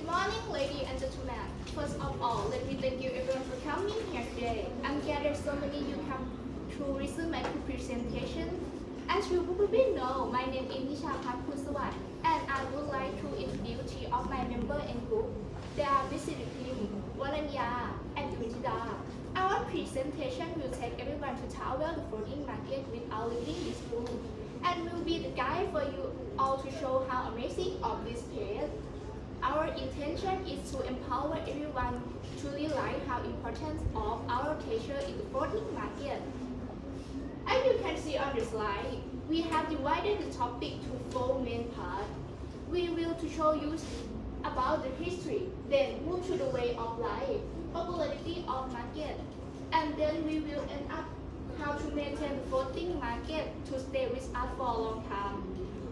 morning, ladies and gentlemen. First of all, let me thank you everyone for coming here today. I'm glad that so many of you come to listen my presentation. As you probably know, my name is Nisha Pakusawat, and I would like to introduce three of my member and group. They are visiting team, Waranya and Yunjida. Our presentation will take everyone to travel the floating market without leaving this room, and will be the guide for you all to show how amazing of this place. Our intention is to empower everyone to realize how important of our culture in the floating market. As you can see on the slide, we have divided the topic to four main parts. We will to show you about the history, then move to the way of life, popularity of market, and then we will end up how to maintain the floating market to stay with us for a long time.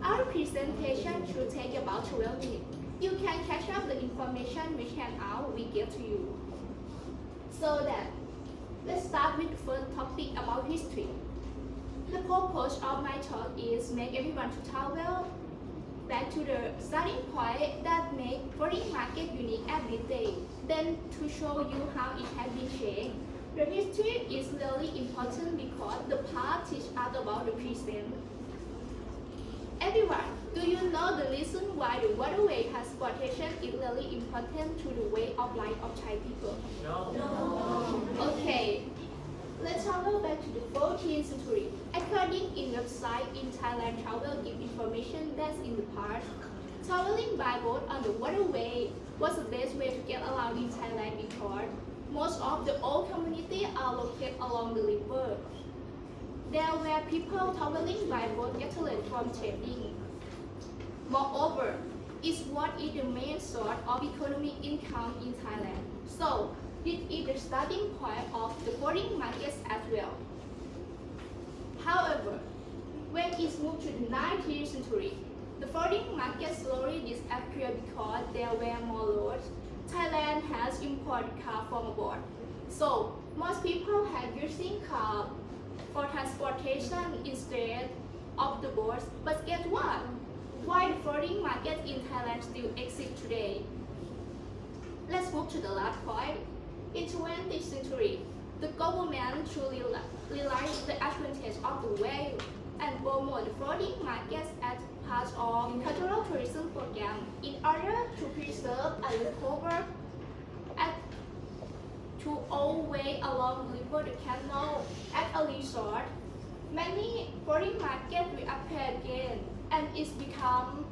Our presentation should take about 12 minutes. You can catch up the information which handout we give to you. So that, let's start with the first topic about history. The purpose of my talk is make everyone to travel back to the starting point that make floating market unique every day, then to show you how it has been changed. The history is really important because the past teach us about the present. Everyone, do you know the reason why the waterway transportation is really important to the way of life of Thai people? No. Okay, let's travel back to the 14th century. According in website in Thailand Travel give information that's in the past. Traveling by boat on the waterway was the best way to get around in Thailand because most of the old communities are located along the river. There were people traveling by boat gathered from trading. Moreover, it's what is the main source of economic income in Thailand. So, this is the starting point of the floating markets as well. However, when it moved to the 19th century, the floating market slowly disappeared because there were more roads. Thailand has imported cars from abroad. So, most people have using cars for transportation instead of the boats. But guess what? Why the floating market in Thailand still exists today? Let's move to the last point. In 20th century, the government should realize the advantage of the wave and promote the floating markets as part of cultural tourism program in order to preserve and recover at to all way along the river the canal at a resort. Many floating markets will appear again and it become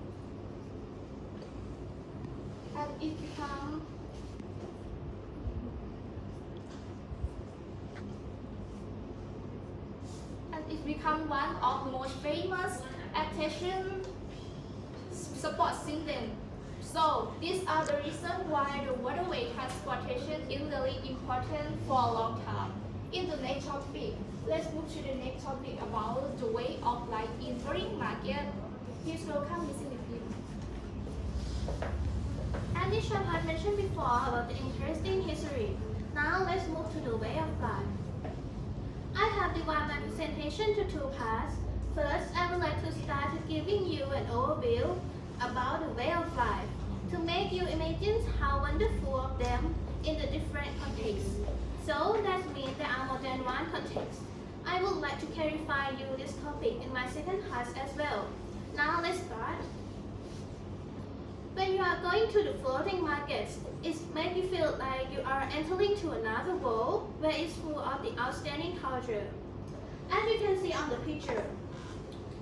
one of the most famous attraction spots since then. So these are the reasons why the waterway transportation is really important for a long time. In the next topic, let's move to the next topic about the way of life in floating market. Please welcome Ms. Philippines. And this chap had mentioned before about the interesting history. Now let's move to the way of life. I have divided my presentation to two parts. First, I would like to start with giving you an overview about the way of life to make you imagine how wonderful of them in the different contexts. So that means there are more than one context. I would like to clarify you this topic in my second part as well. Now let's start. When you are going to the floating markets, it makes you feel like you are entering to another world where it's full of the outstanding culture. As you can see on the picture,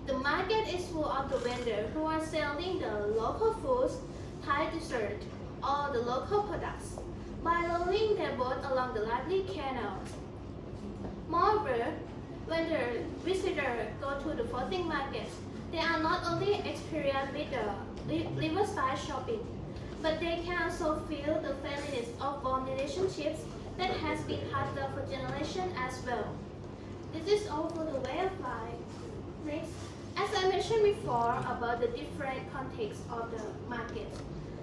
the market is full of the vendors who are selling the local foods, Thai dessert, or the local products by lowering their boat along the lively canals. Moreover, when the visitors go to the floating markets, they are not only experienced with the riverside shopping, but they can also feel the friendliness of bond relationships that has been passed down for generations as well. This is all for the way of life. Next, as I mentioned before about the different contexts of the market,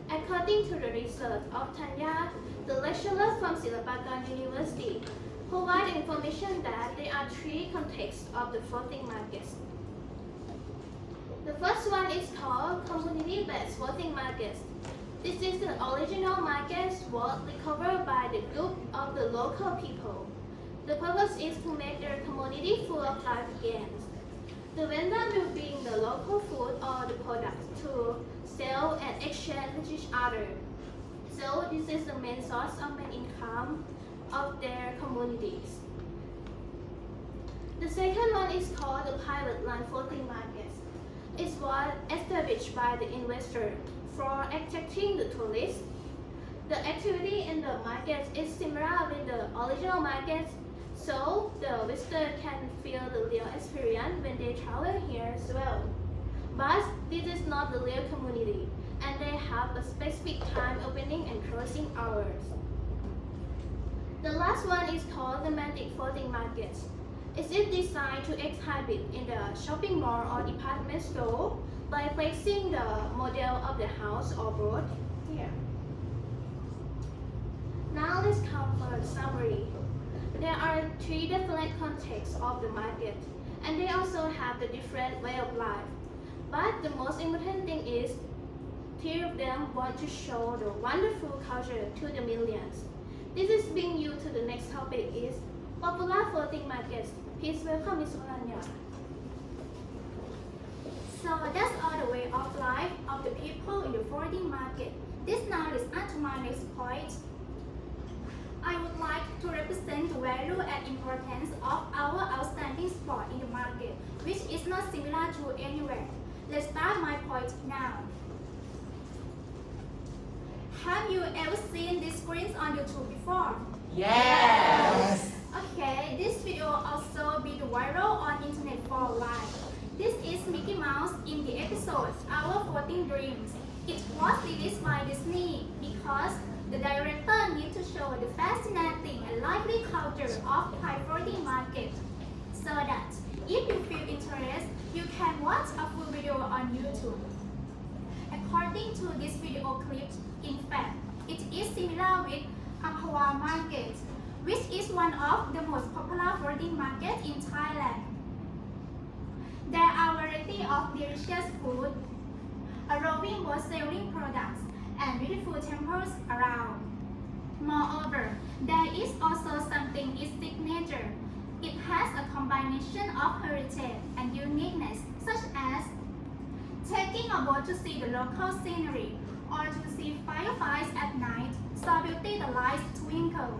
according to the research of Tanya, the lecturer from Silpakan University, provide information that there are three contexts of the floating markets. The first one is called community-based floating markets. This is the original market was recovered by the group of the local people. The purpose is to make their community full of life again. The vendor will bring the local food or the products to sell and exchange with each other. So this is the main source of main income of their communities. The second one is called the private land floating market. It was established by the investor for attracting the tourists. The activity in the market is similar with the original market, so the visitor can feel the real experience when they travel here as well. But this is not the real community, and they have a specific time opening and closing hours. The last one is called the romantic floating market. It is designed to exhibit in the shopping mall or department store by placing the model of the house or boat here. Now let's come for the summary. There are three different contexts of the market, and they also have the different way of life. But the most important thing is, three of them want to show the wonderful culture to the millions. This is bringing you to the next topic is popular floating markets. Please welcome Ms. Oranya. So that's all the way of life of the people in the floating market. This now leads us to my next point. I would like to represent the value and importance of our outstanding spot in the market, which is not similar to anywhere. Let's start my point now. Have you ever seen these screens on YouTube before? Yes! Okay, this video also be viral on internet for a while. This is Mickey Mouse in the episode Our Floating Dreams. It was released by Disney because the director needs to show the fascinating and lively culture of Thai floating market. So that if you feel interest, you can watch a full video on YouTube. According to this video clip, in fact, it is similar with Amphawa market, which is one of the most popular floating markets in Thailand. There are variety of delicious food, a roving boat selling products, and beautiful temples around. Moreover, there is also something its signature. It has a combination of heritage and uniqueness, such as taking a boat to see the local scenery, or to see fireflies at night, so beauty the lights twinkle.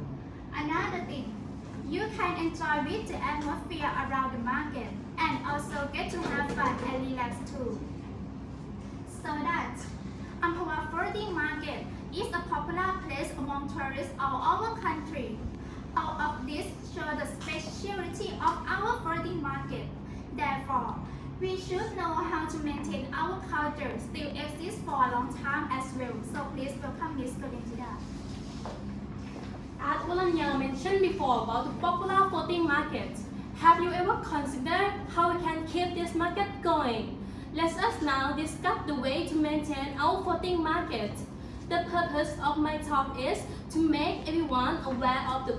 Another thing, you can enjoy with the atmosphere around the market, and also get to have fun and relax too. So that Amphawa Floating Market is a popular place among tourists all over country. All of this show the speciality of our floating market. Therefore, we should know how to maintain our culture still exists for a long time as well. So please welcome Ms. Govinda. As Oranya mentioned before about the popular floating market, have you ever considered how we can keep this market going? Let us now discuss the way to maintain our floating market. The purpose of my talk is to make everyone aware of the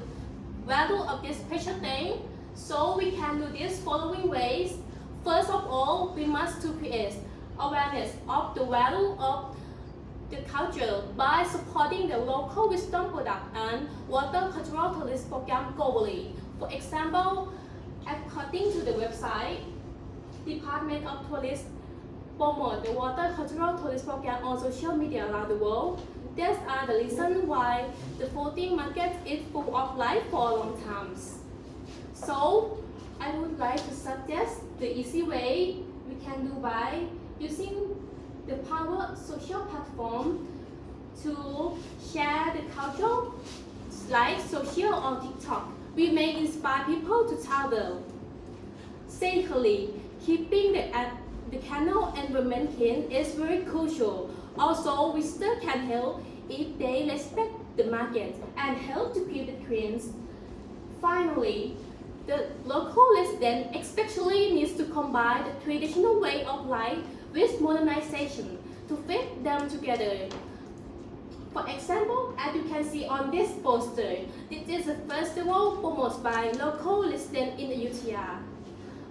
value of this special thing. So we can do this following ways. First of all, we must to create awareness of the value of the culture by supporting the local wisdom product and water cultural tourist program globally. For example, according to the website, Department of Tourists promote the water cultural tourist program on social media around the world. These are the reasons why the floating market is full of life for a long time. So, I would like to suggest the easy way we can do by using the power social platform to share the culture like social or TikTok. We may inspire people to travel. Secondly, keeping the canal environment clean is very crucial. Also, visitors can help if they respect the market and help to keep it clean. Finally, the local resident especially needs to combine the traditional way of life with modernization to fit them together. For example, as you can see on this poster, this is a festival promoted by local residents in the UTR.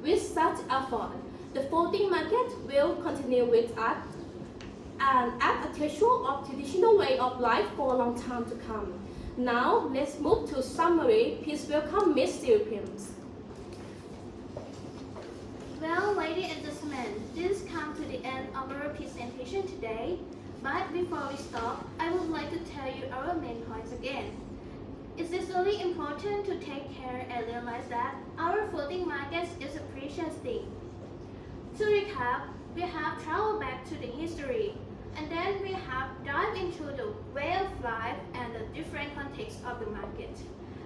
With such effort, the floating market will continue with us and act a textual of traditional way of life for a long time to come. Now, let's move to summary. Please welcome Miss Philippines. Well, ladies and gentlemen, this comes to the end of our presentation today. But before we stop, I would like to tell you our main points again. It is really important to take care and realize that our floating markets is a precious thing. To recap, we have traveled back to the history, and then we have dived into the way of life and the different contexts of the market.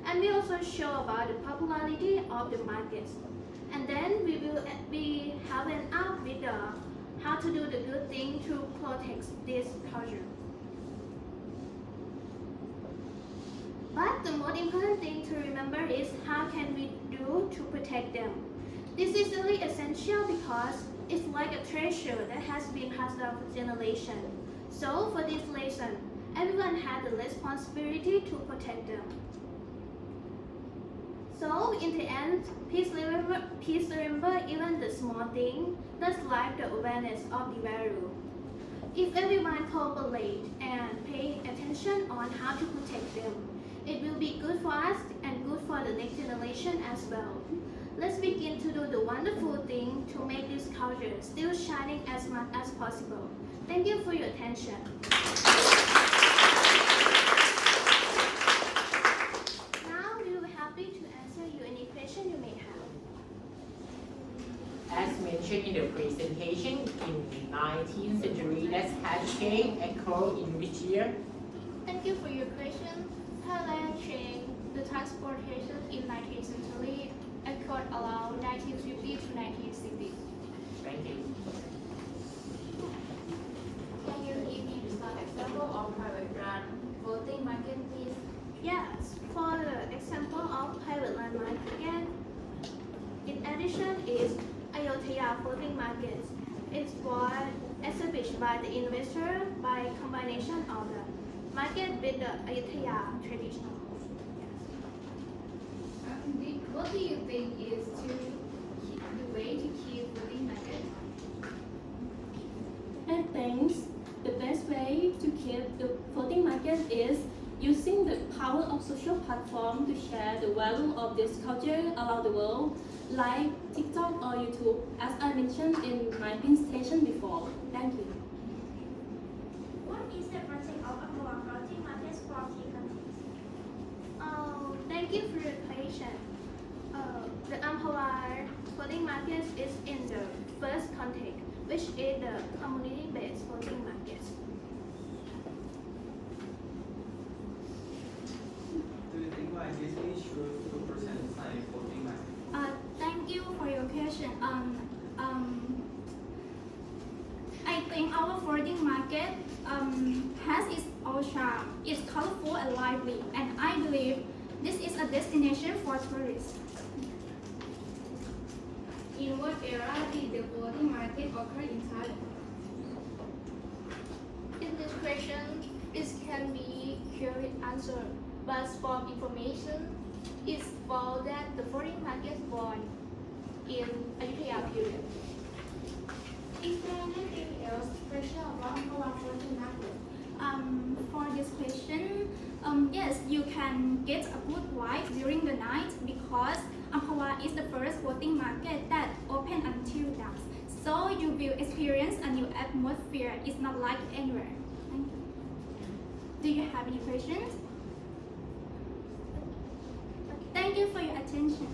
And we also show about the popularity of the markets. And then we have an up with the how to do the good thing to protect this culture. But the most important thing to remember is how can we do to protect them. This is really essential because it's like a treasure that has been passed down for generations. So for this lesson, everyone has the responsibility to protect them. So in the end, please remember even the small thing that's like the awareness of the value. If everyone cooperate and pay attention on how to protect them, it will be good for us and good for the next generation as well. Let's begin to do the wonderful thing to make this culture still shining as much as possible. Thank you for your attention. Now we will be happy to answer you any question you may have. As mentioned in the presentation, in the 19th century, that's had change occurred in which year? Thank you for your question. Thailand changed the transportation in 19th century occurred around 1950 to 1960. Thank you. Can you give me some example of private run voting market, please? Yes, for the example of private land market, in addition is Ayutthaya floating markets. It was established by the investor by combination of the market with the Ayutthaya tradition. What do you think is the way to keep voting market? I think the best way to keep the floating market is using the power of social platform to share the value of this culture around the world, like TikTok or YouTube, as I mentioned in my presentation before. Thank you. What is the percent of our floating markets for tea countries? Thank you for your question. The Ampawar floating market is in the first context, which is the community-based floating market. Do you think why Disney chose 2% sign floating market? Thank you for your question. I think our floating market has its own charm. It's colorful and lively, and I believe this is a destination for tourists. In what era did the voting market occur in Thailand? In this question, this can be clearly answered, but for information, it's found that the foreign market born in Ayutthaya period. Is there anything else special about our voting market? For this question, yes, you can get a good vibe during the night because Amphawa is the first voting market that opened until dusk. So you will experience a new atmosphere. It's not like anywhere. Thank you. Do you have any questions? Thank you for your attention.